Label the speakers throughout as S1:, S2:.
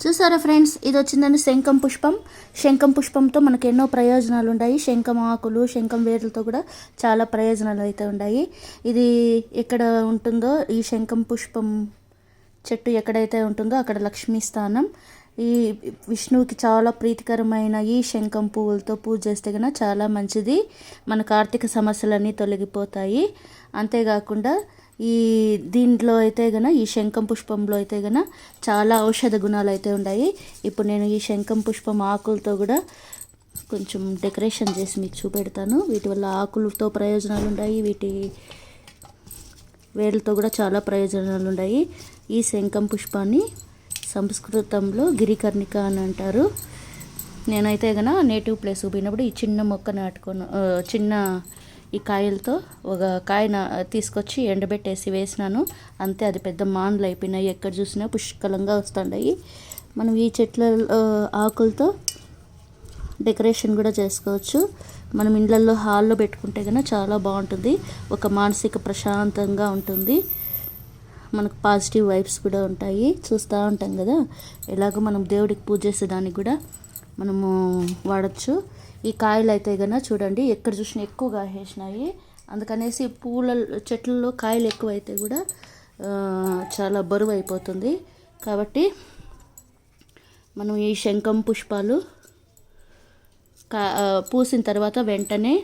S1: చూసారా ఫ్రెండ్స్, ఇది వచ్చిందని శంఖం పుష్పం. శంఖం పుష్పంతో మనకు ఎన్నో ప్రయోజనాలు ఉన్నాయి. శంఖం ఆకులు, శంఖం వేర్లతో కూడా చాలా ప్రయోజనాలు అయితే ఉన్నాయి. ఇది ఎక్కడ ఉంటుందో, ఈ శంఖం పుష్పం చెట్టు ఎక్కడైతే ఉంటుందో అక్కడ లక్ష్మీ స్థానం. ఈ విష్ణువుకి చాలా ప్రీతికరమైన ఈ శంఖం పువ్వులతో పూజ చేస్తే కనుక చాలా మంచిది. మనకు ఆర్థిక సమస్యలన్నీ తొలగిపోతాయి. అంతేకాకుండా ఈ దీంట్లో అయితే గన ఈ శంఖం పుష్పంలో అయితే గన చాలా ఔషధ గుణాలు అయితే ఉన్నాయి. ఇప్పుడు నేను ఈ శంఖం పుష్పం ఆకులతో కూడా కొంచెం డెకరేషన్ చేసి మీకు చూపెడతాను. వీటి వల్ల ఆకులతో ప్రయోజనాలు ఉన్నాయి, వీటి వేర్లతో కూడా చాలా ప్రయోజనాలు ఉన్నాయి. ఈ శంఖం పుష్పాన్ని సంస్కృతంలో గిరికర్ణిక అని అంటారు. నేనైతే గన నేటివ్ ప్లేస్కి పోయినప్పుడు ఈ చిన్న మొక్క నాటుకొని చిన్న ఈ కాయలతో ఒక కాయ తీసుకొచ్చి ఎండబెట్టేసి వేసినాను. అంతే, అది పెద్ద మాన్లు అయిపోయినాయి. ఎక్కడ చూసినా పుష్కలంగా వస్తుంటాయి. మనం ఈ చెట్ల ఆకులతో డెకరేషన్ కూడా చేసుకోవచ్చు. మనం ఇండ్లల్లో హాల్లో పెట్టుకుంటే కనుక చాలా బాగుంటుంది. ఒక మానసిక ప్రశాంతంగా ఉంటుంది. మనకు పాజిటివ్ వైబ్స్ కూడా ఉంటాయి. చూస్తూ ఉంటాం కదా, ఎలాగో మనం దేవుడికి పూజ చేసేదానికి కూడా మనము వాడచ్చు. ఈ కాయలు అయితే కనుక చూడండి, ఎక్కడ చూసినా ఎక్కువగా వేసినాయి. అందుకనేసి పూల చెట్లలో కాయలు ఎక్కువ అయితే కూడా చాలా బరువు అయిపోతుంది. కాబట్టి మనం ఈ శంఖం పుష్పాలు పూసిన తర్వాత వెంటనే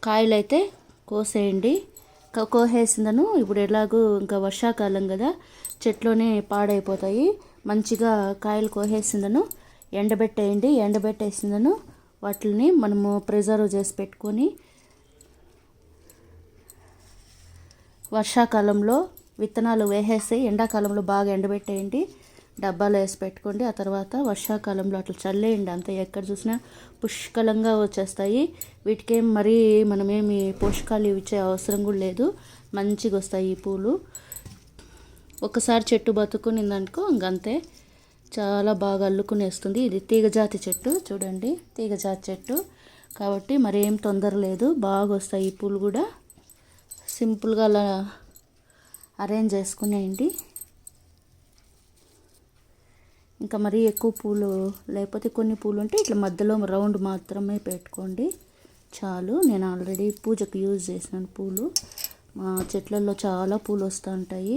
S1: కాయలు అయితే కోసేయండి. కోసేసిందను ఇప్పుడు ఎలాగో ఇంకా వర్షాకాలం కదా, చెట్లోనే పాడైపోతాయి. మంచిగా కాయలు కోసేసిందను ఎండబెట్టేయండి. ఎండబెట్టేసిందను వాటిని మనము ప్రిజర్వ్ చేసి పెట్టుకొని వర్షాకాలంలో విత్తనాలు వేసేసి ఎండాకాలంలో బాగా ఎండబెట్టేయండి. డబ్బాలో వేసి పెట్టుకోండి. ఆ తర్వాత వర్షాకాలంలో అట్లా చల్లేయండి. అంతే, ఎక్కడ చూసినా పుష్కలంగా వచ్చేస్తాయి. వీటికేం మరీ మనమేమి పోషకాలు ఇచ్చే అవసరం కూడా లేదు. మంచిగా వస్తాయి ఈ పూలు. ఒకసారి చెట్టు బతుకునిందనుకో ఇంకంతే, చాలా బాగా అల్లుకునేస్తుంది. ఇది తీగజాతి చెట్టు చూడండి, తీగజాతి చెట్టు కాబట్టి మరేం తొందర లేదు. బాగా వస్తాయి ఈ పూలు కూడా. సింపుల్గా అలా అరేంజ్ చేసుకునేయండి. ఇంకా మరీ ఎక్కువ పూలు లేకపోతే కొన్ని పూలు ఉంటే ఇట్లా మధ్యలో రౌండ్ మాత్రమే పెట్టుకోండి చాలు. నేను ఆల్రెడీ పూజకు యూజ్ చేసినాను పూలు. మా చెట్లలో చాలా పూలు వస్తూ ఉంటాయి.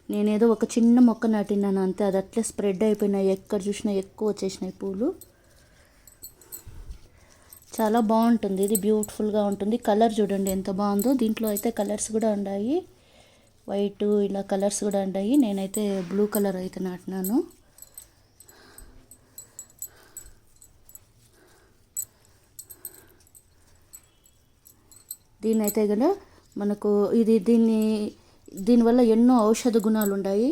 S1: నేనేదో ఒక చిన్న మొక్క నాటినాను అంతే, అది అట్లే స్ప్రెడ్ అయిపోయినాయి. ఎక్కడ చూసినా ఎక్కువ వచ్చేసినాయి పూలు. చాలా బాగుంటుంది, ఇది బ్యూటిఫుల్గా ఉంటుంది. కలర్ చూడండి ఎంత బాగుందో. దీంట్లో అయితే కలర్స్ కూడా ఉన్నాయి, వైట్ ఇలా కలర్స్ కూడా ఉన్నాయి. నేనైతే బ్లూ కలర్ అయితే నాటినాను. దీన్ని అయితే కదా మనకు దీనివల్ల ఎన్నో ఔషధ గుణాలు ఉన్నాయి.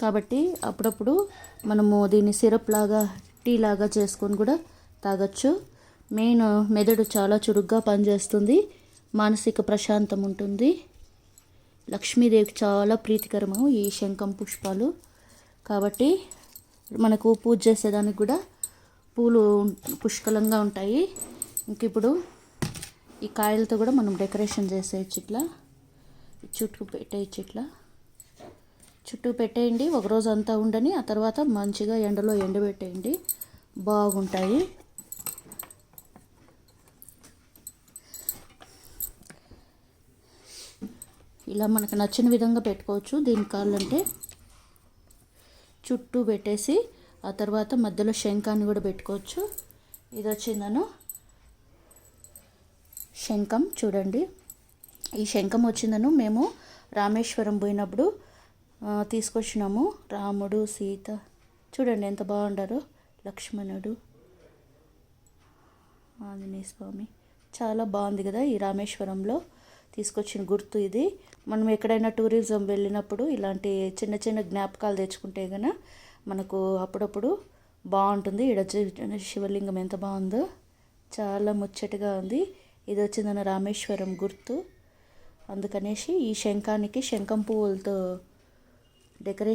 S1: కాబట్టి అప్పుడప్పుడు మనము దీన్ని సిరప్ లాగా, టీ లాగా చేసుకొని కూడా తాగొచ్చు. మెయిన్ మెదడు చాలా చురుగ్గా పనిచేస్తుంది, మానసిక ప్రశాంతం ఉంటుంది. లక్ష్మీదేవికి చాలా ప్రీతికరము ఈ శంఖం పుష్పాలు. కాబట్టి మనకు పూజ చేసేదానికి కూడా పూలు పుష్కలంగా ఉంటాయి. ఇంక ఇప్పుడు ఈ కాయలతో కూడా మనం డెకరేషన్ చేసేయచ్చు. ఇట్లా చుట్టూ పెట్టేయచ్చు, ఇట్లా చుట్టూ పెట్టేయండి. ఒకరోజు అంతా ఉండని, ఆ తర్వాత మంచిగా ఎండలో ఎండబెట్టేయండి, బాగుంటాయి. ఇలా మనకు నచ్చిన విధంగా పెట్టుకోవచ్చు. దీని కావాలంటే చుట్టూ పెట్టేసి ఆ తర్వాత మధ్యలో శంఖాన్ని కూడా పెట్టుకోవచ్చు. ఇది వచ్చిందను శంఖం చూడండి. ఈ శంఖం వచ్చిందను మేము రామేశ్వరం పోయినప్పుడు తీసుకొచ్చినాము. రాముడు, సీత చూడండి ఎంత బాగుండారో, లక్ష్మణుడు, ఆంజనేయ స్వామి. చాలా బాగుంది కదా. ఈ రామేశ్వరంలో తీసుకొచ్చిన గుర్తు ఇది. మనం ఎక్కడైనా టూరిజం వెళ్ళినప్పుడు ఇలాంటి చిన్న చిన్న జ్ఞాపకాలు తెచ్చుకుంటే కనుక మనకు అప్పుడప్పుడు బాగుంటుంది. ఇక్కడ శివలింగం ఎంత బాగుందో, చాలా ముచ్చటగా ఉంది. ఇది వచ్చిందన్న రామేశ్వరం గుర్తు. అందుకనేసి ఈ శంఖానికి శంఖం పువ్వులతో డెకరేషన్